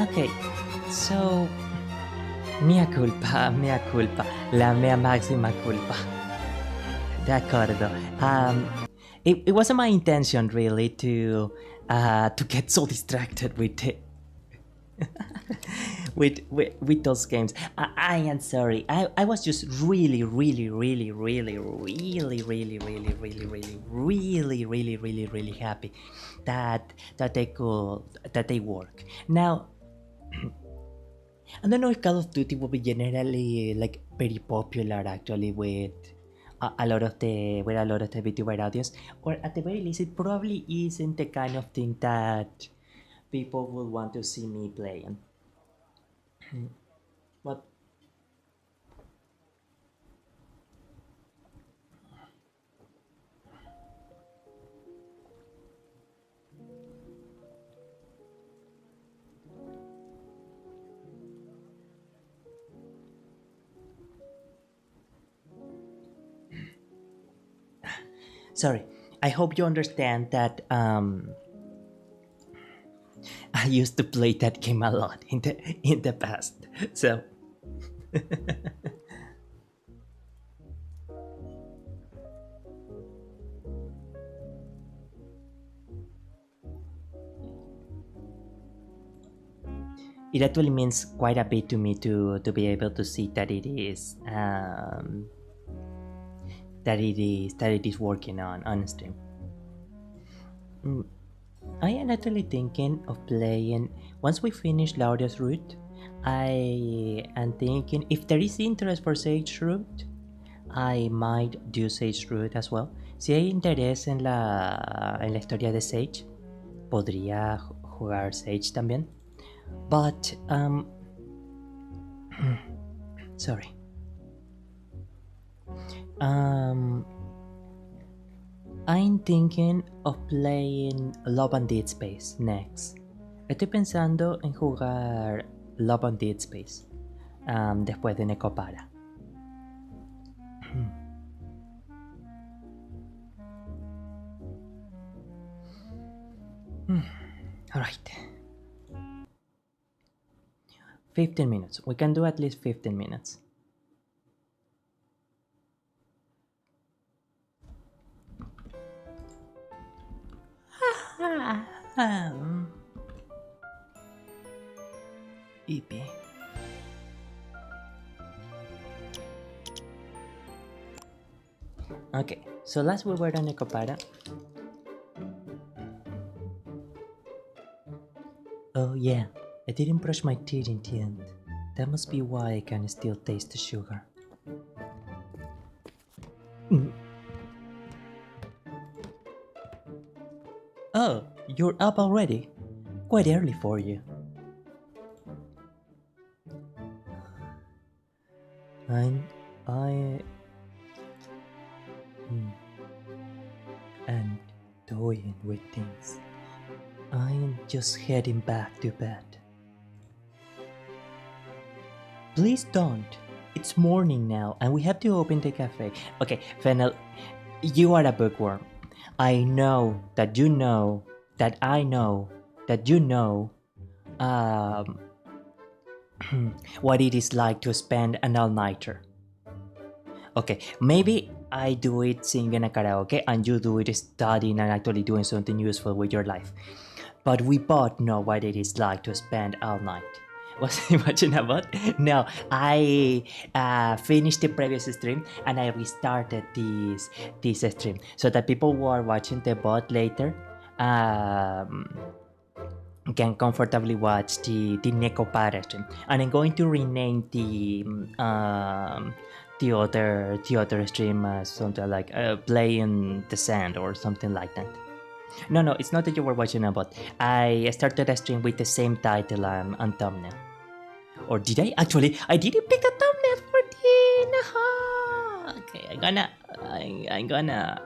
Okay, so mea culpa, la mea máxima culpa. D'accordo. It wasn't my intention really to get so distracted with those games. I am sorry. I was just really happy that they work. Now I don't know if Call of Duty will be generally like very popular actually with a lot of the VTuber audience, or at the very least, it probably isn't the kind of thing that people would want to see me playing. But sorry, I hope you understand that I used to play that game a lot in the past. So it actually means quite a bit to me to be able to see that it is working on stream. Mm, I am actually thinking of playing once we finish Laurier's route. I am thinking if there is interest for Sage route, I might do Sage route as well. Si hay interés en la historia de Sage, podría jugar Sage también. But sorry. I'm thinking of playing Love and Dead Space next. Estoy pensando en jugar Love and Dead Space después de Nekopara. Alright. 15 minutes. We can do at least 15 minutes. EP. Okay, so last we were on Nekopara. Oh yeah, I didn't brush my teeth in the end. That must be why I can still taste the sugar. Oh, you're up already? Quite early for you. I am toying with things. I'm just heading back to bed. Please don't. It's morning now and we have to open the cafe. Okay, Fennel, you are a bookworm. I know that you know that I know that you know what it is like to spend an all-nighter. Okay, maybe I do it singing a karaoke and you do it studying and actually doing something useful with your life. But we both know what it is like to spend all night. Was I watching a bot? No, I finished the previous stream and I restarted this stream so that people who are watching the bot later can comfortably watch the Nekopara stream. And I'm going to rename the other stream something like playing the sand or something like that. No, it's not that you were watching a bot. I started a stream with the same title and thumbnail. Or did I? Actually, I didn't pick a thumbnail for the... Okay, I'm gonna...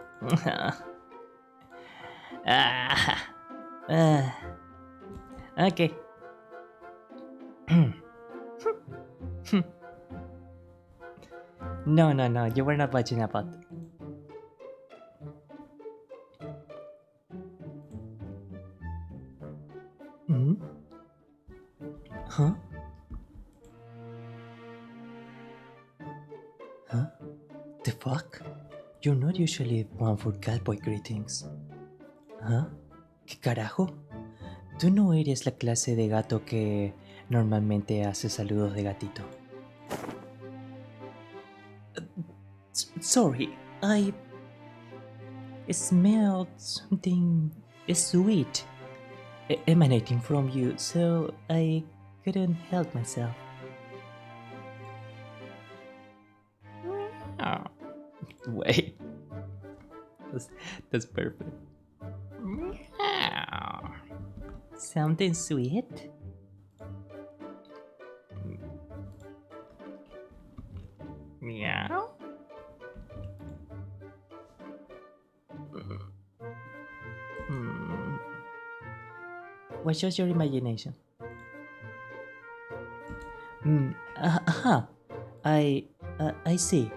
Okay. No, you were not watching a bot. Huh? Huh? The fuck? You're not usually one for catboy greetings. ¿Huh? ¿Qué carajo? Tú no eres la clase de gato que normalmente hace saludos de gatito. Sorry, I smelled something sweet emanating from you, so I couldn't help myself. Oh, wait, that's perfect. Something sweet? Meow? What's just your imagination? I see.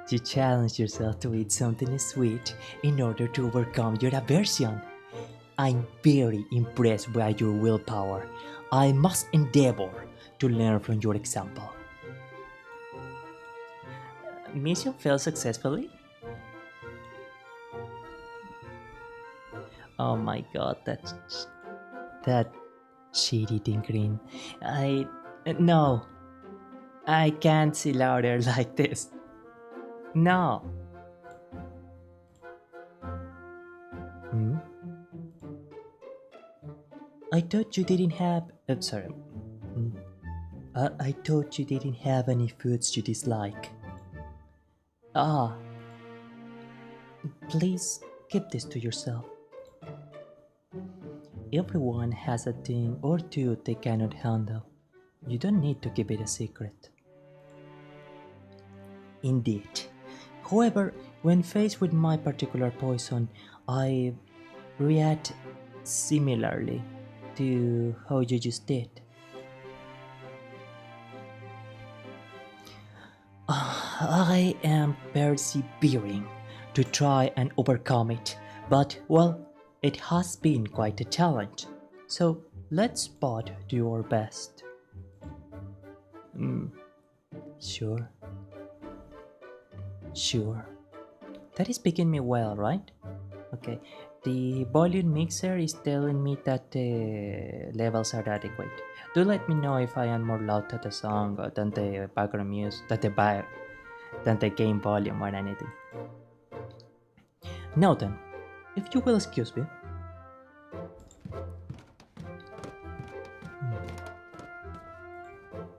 You challenge yourself to eat something sweet in order to overcome your aversion. I'm very impressed by your willpower. I must endeavor to learn from your example. Mission failed successfully? Oh my god, that shit-eating green. No. I can't see Laurier like this. No. I thought you didn't have... sorry. I thought you didn't have any foods you dislike. Please keep this to yourself. Everyone has a thing or two they cannot handle. You don't need to keep it a secret. Indeed. However, when faced with my particular poison, I react similarly to how you just did. I am persevering to try and overcome it, but well, it has been quite a challenge. So let's both do our best. Sure. That is picking me well, right? Okay. The volume mixer is telling me that the levels are adequate. Do let me know if I am more loud to the song or than the background music, than the game volume or anything. Now then, if you will excuse me.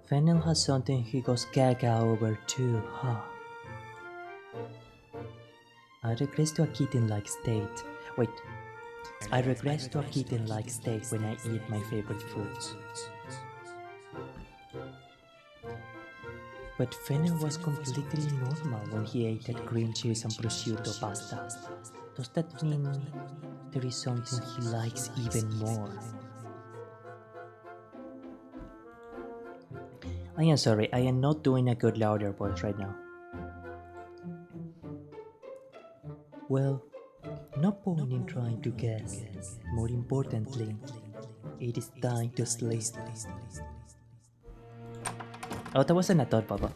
Fennel has something he goes gaga over too, huh? I regress to a kitten-like state. Wait. I regress to a kitten-like state when I eat my favorite foods. But Fennel was completely normal when he ate that green cheese and prosciutto pasta. Does that mean there is something he likes even more? I am sorry, I am not doing a good Laurier voice right now. Well, no point in trying to guess. More importantly, it is time to sleep. Oh, that wasn't a thought, Papa.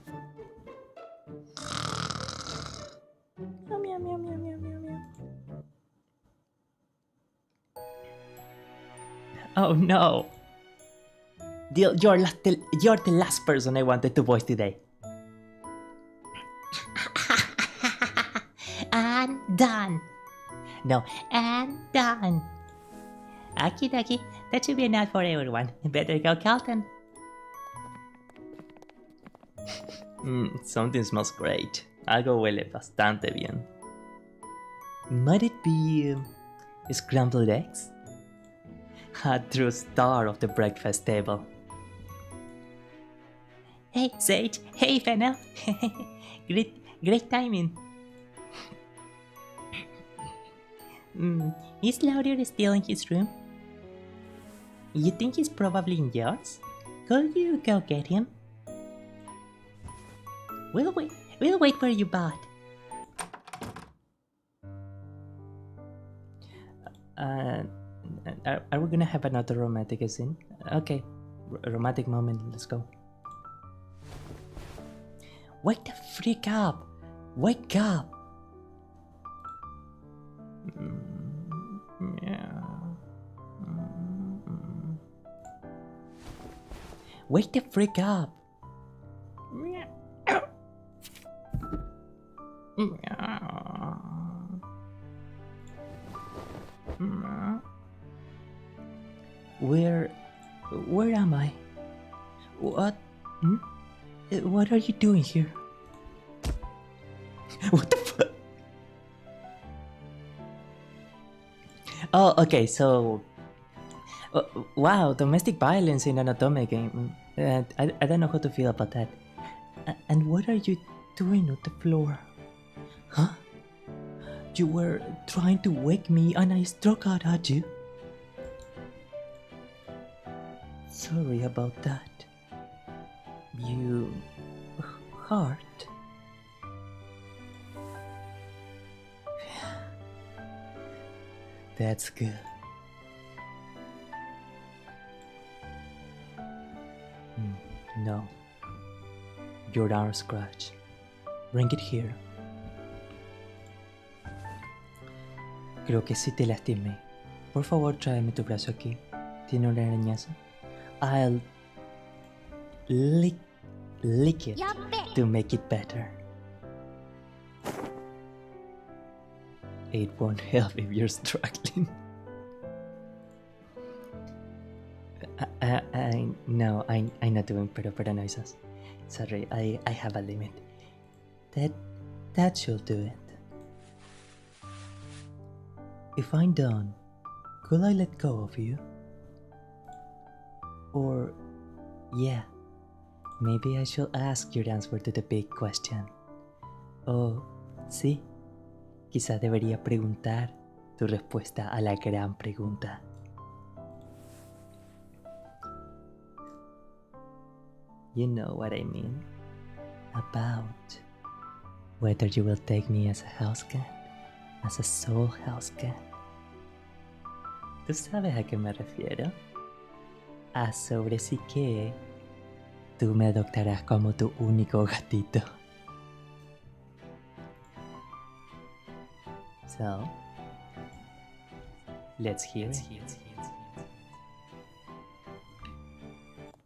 Oh no! You're the last person I wanted to voice today. And done. No, and done. Okie dokie, that should be enough for everyone. Better go, Carlton. Something smells great. Algo huele bastante bien. Might it be scrambled eggs? A true star of the breakfast table. Hey, Sage. Hey, Fennel. Great timing. Is Laurier still in his room? You think he's probably in yours? Could you go get him? We'll wait for you, bud. Are we gonna have another romantic scene? Okay, romantic moment. Let's go. Wake the freak up! Wake up! Wake the freak up! Where am I? What? What are you doing here? What the fuck? Oh, okay, so... wow, domestic violence in an Otome game. I don't know how to feel about that. And what are you doing on the floor? Huh? You were trying to wake me and I struck out at you? Sorry about that. You... heart. That's good. No. Your arm scratch. Bring it here. Creo que sí te lastimé. Por favor, tráeme tu brazo aquí. ¿Tiene un arañazo? I'll lick it to make it better. It won't help if you're struggling. No, I'm not doing pero noises. Sorry, I have a limit. That should do it. If I'm done, could I let go of you? Or, yeah, maybe I should ask your answer to the big question. Oh, sí, quizá debería preguntar tu respuesta a la gran pregunta. You know what I mean? About whether you will take me as a house cat, as a soul house cat. ¿Tú sabes a qué me refiero? A sobre si que tú me adoptarás como tu único gatito. So, let's hear it.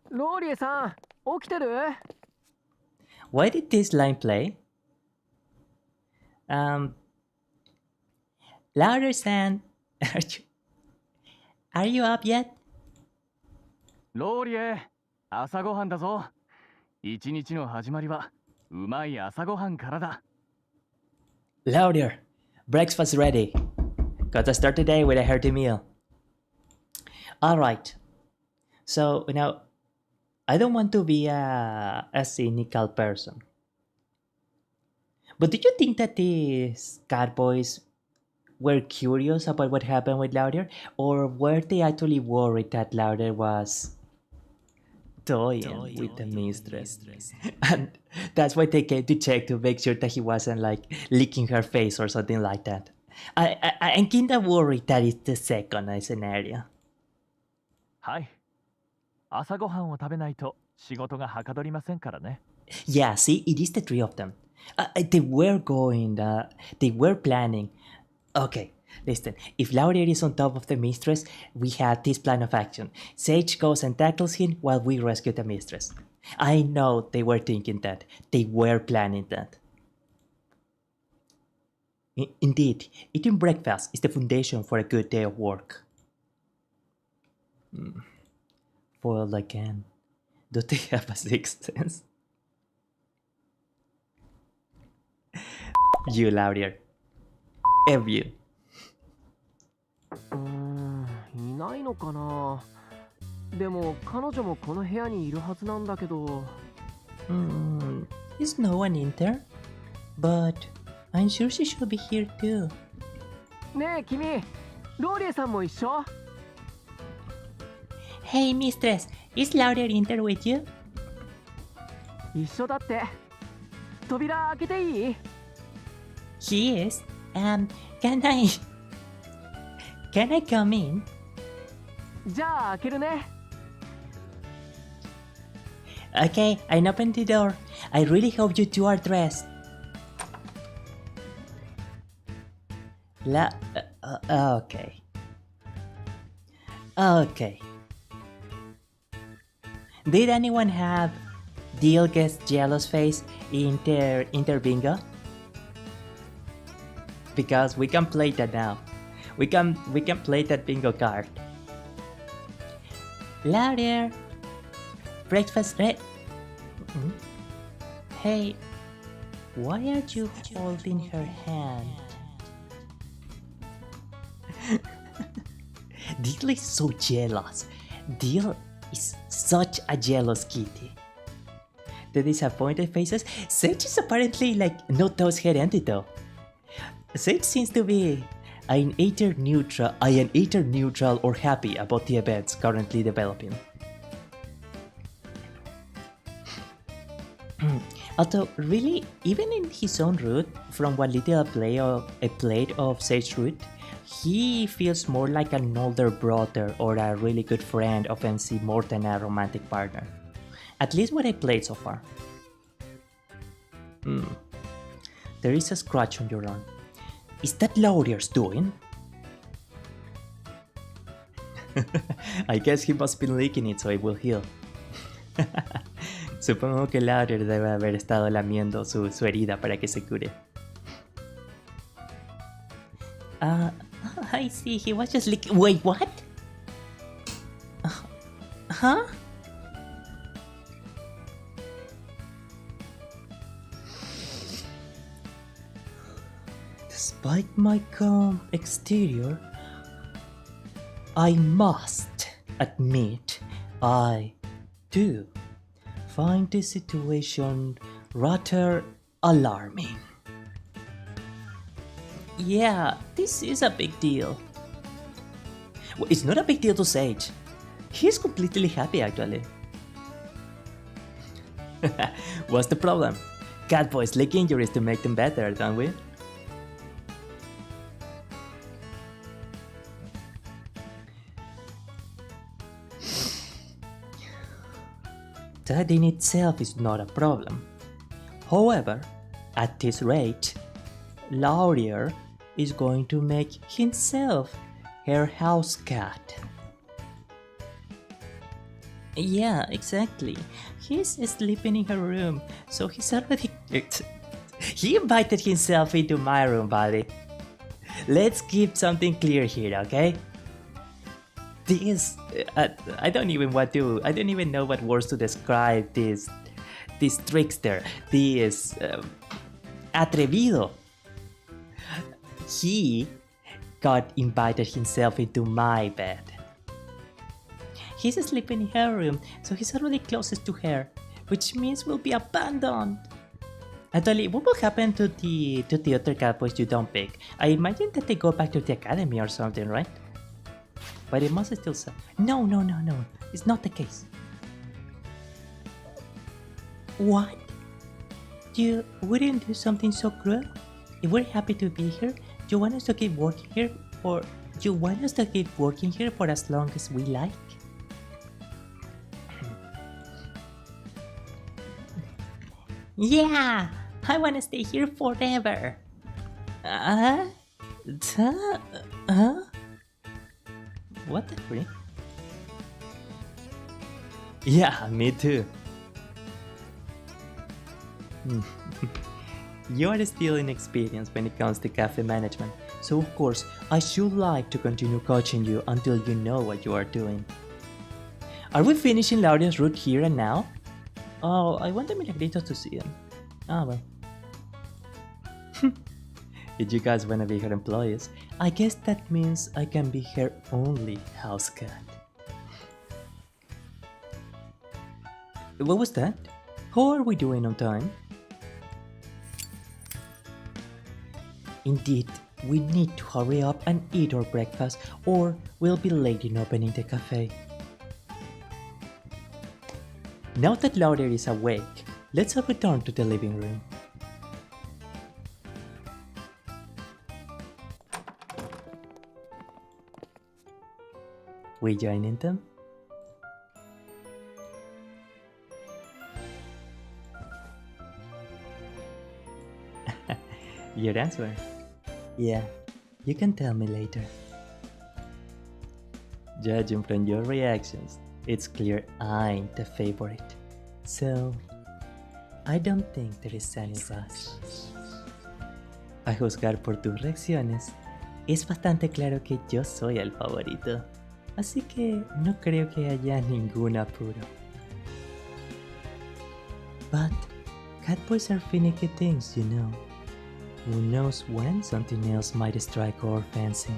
Laurier-san, 起きてる? Why did this line play? Laurier-san, are you up yet? ローリエ、朝ごはんだぞ。一日の始まりはうまい朝ごはんからだ。Laurier, breakfast ready. Gotta start the day with a hearty meal. Alright. So, now, I don't want to be a cynical person. But do you think that these Catboys were curious about what happened with Laurier? Or were they actually worried that Laurier was toying with the mistress? And that's why they came to check to make sure that he wasn't like licking her face or something like that. I'm kinda worried that it's the second scenario. はい。朝ごはんを食べないと仕事がはかどりませんからね。Yeah, see, it is the three of them. They were planning. Okay, listen, if Laurier is on top of the mistress, we have this plan of action. Sage goes and tackles him while we rescue the mistress. I know they were thinking that. They were planning that. Indeed, eating breakfast is the foundation for a good day of work. Foiled again. Do they have a sixth sense? You, Laurier. F you. いないのかな。でも彼女もこの部屋にいるはずなんだけど。Is no one in there? But I'm sure she should be here too. ねえ君、ローリエさんも一緒? Hey mistress, is Laurier in there with you? 一緒だって。扉開けていい? He is. Can Can I come in? じゃあ開けるね。 Okay, I open the door. I really hope you two are dressed. Okay. Okay. Did anyone have Deal Gets Jealous face in their bingo? Because we can play that now. We can play that bingo card. Laurier, breakfast ready. Hey, why aren't you holding her hand? Deal is so jealous. Deal is such a jealous kitty. The disappointed faces. Sage is apparently like not those head empty though. Sage seems to be either neutral or happy about the events currently developing. Although really, even in his own route, from what little I played of Sage's route, he feels more like an older brother or a really good friend of MC more than a romantic partner. At least what I played so far. There is a scratch on your arm. Is that Laurier's doing? I guess he must be licking it so it will heal. Supongo que Laurier debe haber estado lamiendo su herida para que se cure. I see, he was just licking. Wait, what? Huh? Despite my calm exterior, I must admit I do find this situation rather alarming. Yeah, this is a big deal. Well, it's not a big deal to Sage. He's completely happy actually. What's the problem? Catboys lick injuries to make them better, don't we? That in itself is not a problem. However, at this rate, Laurier is going to make himself her house cat. Yeah, exactly. He's sleeping in her room, so he's already... He invited himself into my room, buddy. Let's keep something clear here, okay? This... I don't even know what words to describe this trickster, this atrevido. He got invited himself into my bed. He's sleeping in her room, so he's already closest to her, which means we'll be abandoned. Actually, what will happen to the other catboys you don't pick? I imagine that they go back to the academy or something, right? But it must still say, no, it's not the case. What? You wouldn't do something so cruel? If we're happy to be here, you want us to keep working here, or you want us to keep working here for as long as we like? Yeah, I want to stay here forever. What the frick? Yeah, me too. You are still inexperienced when it comes to cafe management, so of course I should like to continue coaching you until you know what you are doing. Are we finishing Laurier's route here and now? Oh, I want the Milagritos to see him. Ah well. If you guys wanna be her employees, I guess that means I can be her only house cat. What was that? How are we doing on time? Indeed, we need to hurry up and eat our breakfast or we'll be late in opening the cafe. Now that Laurier is awake, let's return to the living room. We joining them? Your answer? Yeah, you can tell me later. Judging from your reactions, it's clear I'm the favorite. So, I don't think there is any rush. A juzgar por tus reacciones, es bastante claro que yo soy el favorito. Así que no creo que haya ningún apuro. But catboys are finicky things, you know. Who knows when something else might strike our fancy.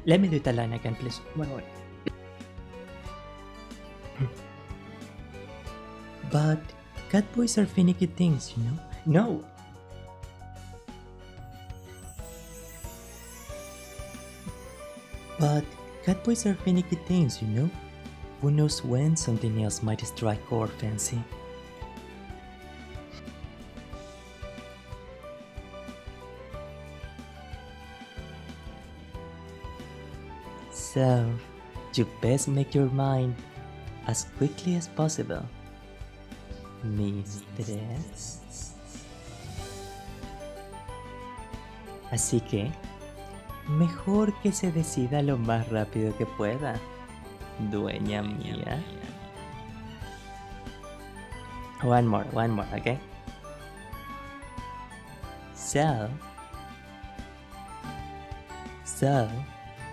Let me do that line again, please. One more. But catboys are finicky things, you know. No! But catboys are finicky things, you know. Who knows when something else might strike our fancy. So, you best make your mind as quickly as possible, mistress. Así que, mejor que se decida lo más rápido que pueda, dueña mía. One more, okay? So,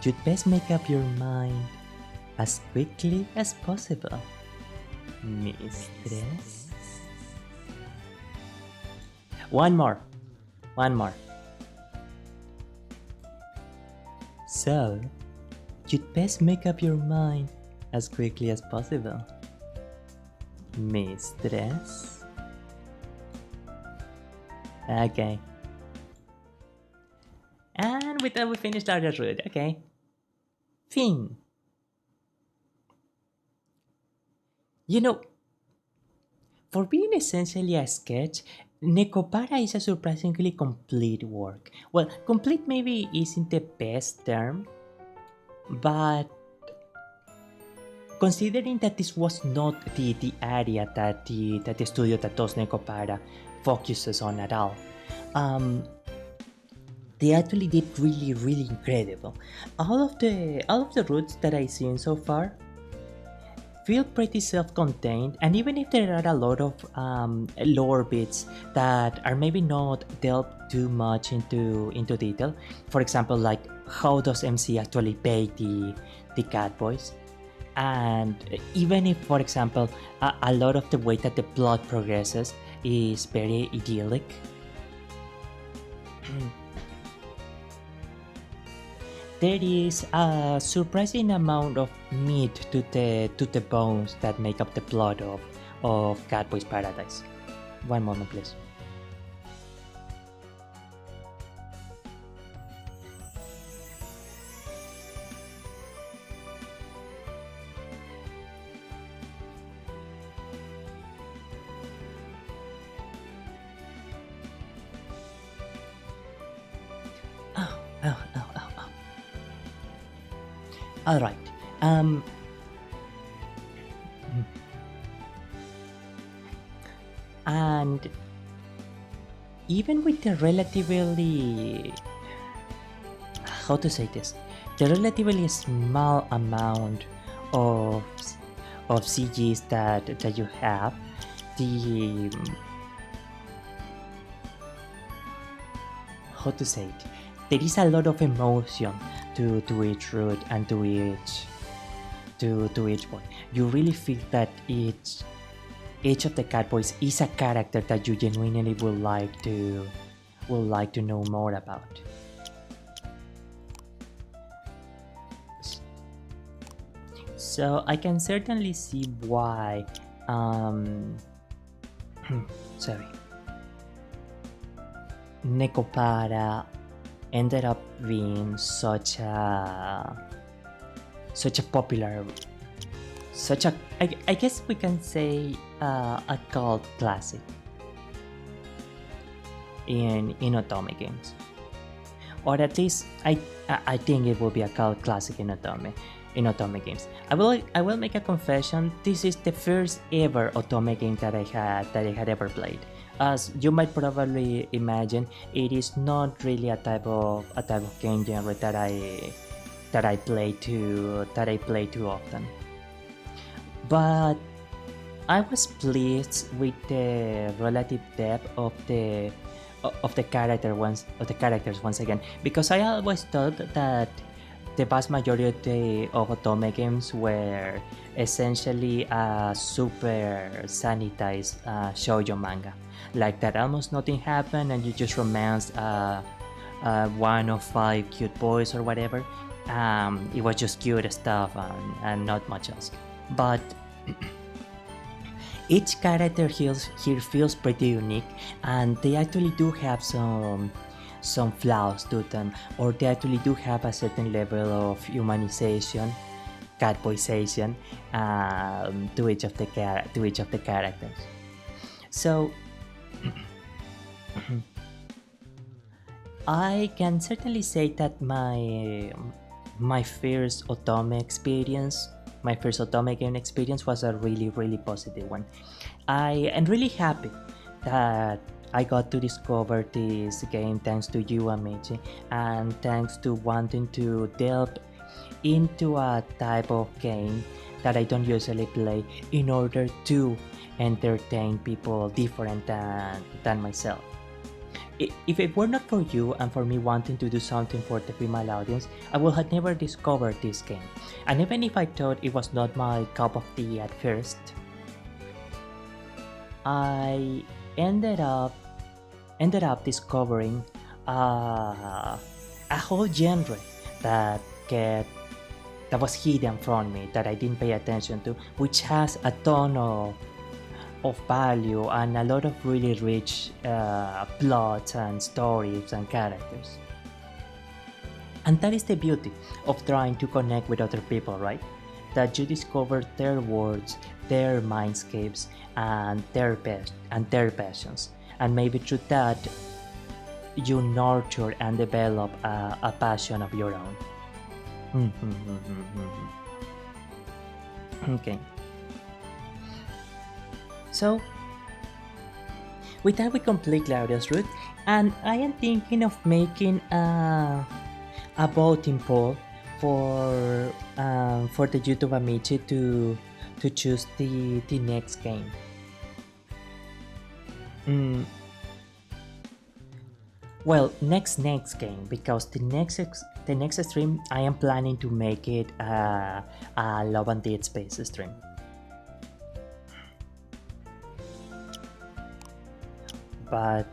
you'd best make up your mind as quickly as possible, mistress. One more. So, you'd best make up your mind as quickly as possible, mistress. Okay. And with that we finished our route, okay. Fin. You know, for being essentially a sketch, Nekopara is a surprisingly complete work. Well, complete maybe isn't the best term, but considering that this was not the area that the studio that does Nekopara focuses on at all, they actually did really incredible. All of the routes that I've seen so far feel pretty self-contained, and even if there are a lot of lore bits that are maybe not delved too much into detail, for example, like how does MC actually pay the Catboys, and even if, for example, a lot of the way that the plot progresses is very idyllic. There is a surprising amount of meat to the bones that make up the plot of Catboys Paradise. One moment, please. Oh. All right. And even with the relatively, how to say this, the relatively small amount of CGs that you have, how to say it, there is a lot of emotion to each route and to each point. You really feel that each of the Catboys is a character that you genuinely would like to know more about. So I can certainly see why Nekopara ended up being such a popular, I guess we can say a cult classic in Otome games. or at least I think it will be a cult classic in Otome games. I will make a confession. This is the first ever Otome game that I had ever played. As you might probably imagine, it is not really a type of game genre that I play too often. But I was pleased with the relative depth of the characters once again, because I always thought that the vast majority of Otome games were essentially a super sanitized shoujo manga, like that almost nothing happened and you just romanced one of five cute boys or whatever. It was just cute stuff and not much else. But each character here feels pretty unique, and they actually do have some flaws to them, or they actually do have a certain level of humanization, catboyization, to each of the characters. So I can certainly say that my first Otome experience, my first Otome game experience was a really positive one. I am really happy that I got to discover this game thanks to you, Amici, and thanks to wanting to delve into a type of game that I don't usually play in order to entertain people different than myself. If it were not for you and for me wanting to do something for the female audience, I would have never discovered this game. And even if I thought it was not my cup of tea at first, I ended up discovering a whole genre that was hidden from me, that I didn't pay attention to, which has a ton of value and a lot of really rich plots and stories and characters. And that is the beauty of trying to connect with other people, right? That you discover their worlds, their mindscapes, and their passions, and maybe through that you nurture and develop a passion of your own. Okay. So, with that we complete Claudia's route, and I am thinking of making a voting poll for the YouTube Amici to choose the next game. Well, next game, because the next stream I am planning to make it a Love and Dead Space stream. But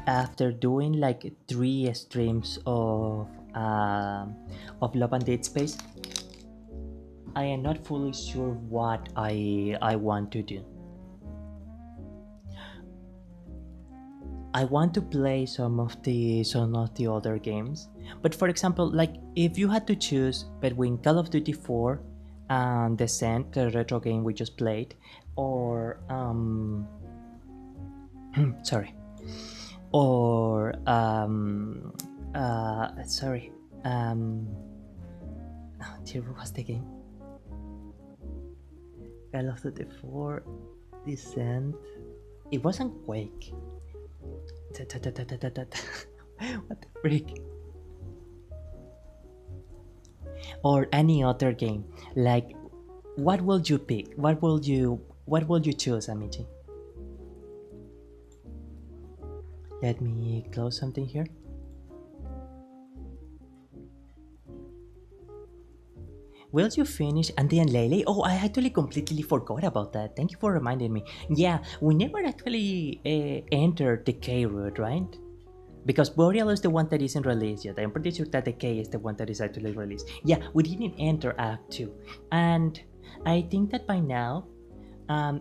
after doing like 3 streams of Love and Dead Space, I am not fully sure what I want to do. I want to play some of the other games, but for example, like if you had to choose between Call of Duty 4 and Descent, the retro game we just played, or sorry, or sorry, dear, what was the game? Call of Duty 4, Descent. It wasn't Quake. What the freak? Or any other game. Like, what will you pick? What will you choose, Amici? Let me close something here. Will you finish Andy and Lele? Oh, I actually completely forgot about that. Thank you for reminding me. Yeah, we never actually entered the K route, right? Because Boreal is the one that isn't released yet. I'm pretty sure that the K is the one that is actually released. Yeah, we didn't enter Act 2. And I think that by now,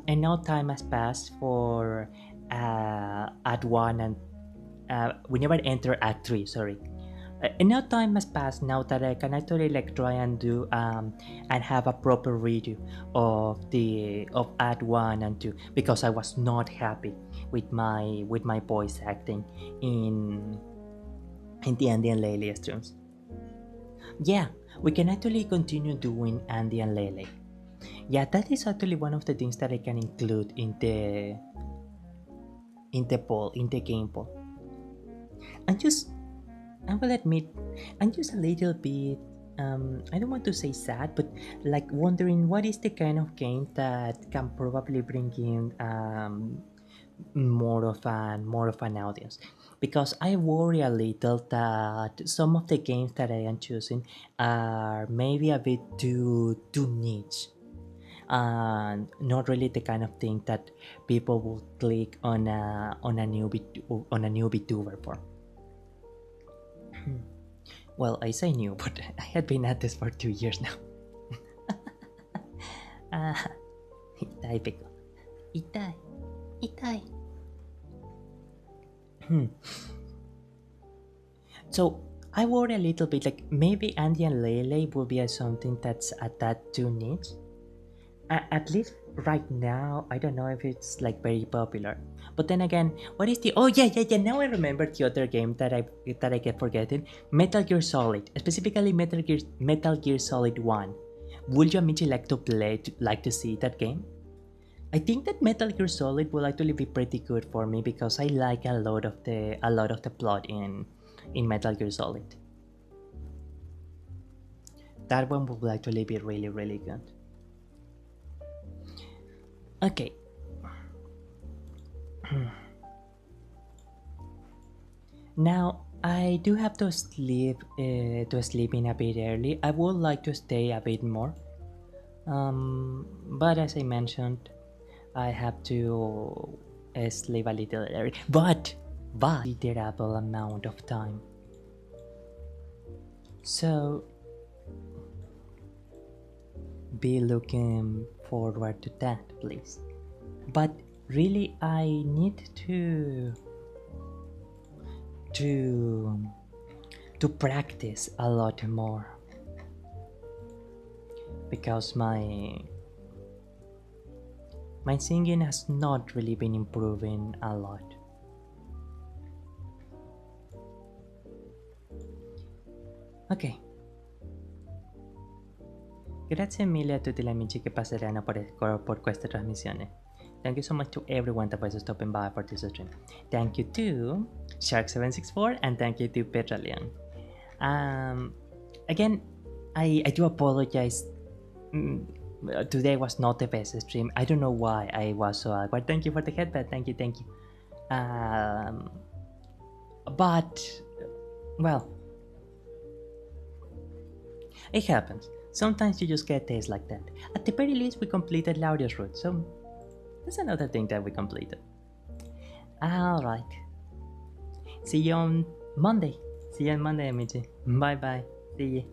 enough time has passed for Act 1 and we never enter Act 3, sorry. Enough time has passed now that I can actually like try and do and have a proper redo of Act 1 and 2, because I was not happy with my voice acting in in the Andy and Lele streams. Yeah, we can actually continue doing Andy and Lele. Yeah, that is actually one of the things that I can include in the poll, in the game poll. I will admit, I'm just a little bit, I don't want to say sad, but like wondering what is the kind of game that can probably bring in more of an audience, because I worry a little that some of the games that I am choosing are maybe a bit too niche and not really the kind of thing that people will click on a new Vtuber for. Well, I say new, but I had been at this for 2 years now. Itai, Pico. Itai. So I worry a little bit, like maybe Andy and Lele will be something that's at that too niche. At least right now, I don't know if it's like very popular. But then again, what is the? Oh yeah. Now I remember the other game that I kept forgetting. Metal Gear Solid, specifically Metal Gear Solid 1. Would you immediately like to see that game? I think that Metal Gear Solid will actually be pretty good for me because I like a lot of the plot in Metal Gear Solid. That one will actually be really, really good. Okay. Now I do have to sleep in a bit early. I would like to stay a bit more, but as I mentioned, I have to sleep a little early. But considerable amount of time. So be looking forward to that, please. But really, I need to practice a lot more because my singing has not really been improving a lot. Ok. Grazie mille a tutti gli amici che passeranno per queste trasmissioni. Thank you so much to everyone that was stopping by for this stream. Thank you to Shark764 and thank you to Petralion. Again, I do apologize. Today was not the best stream. I don't know why I was so awkward. Thank you for the headband. Thank you. But, well, it happens. Sometimes you just get days like that. At the very least, we completed Laurier's route, so that's another thing that we completed. Alright. See you on Monday, amici. Bye bye. See you.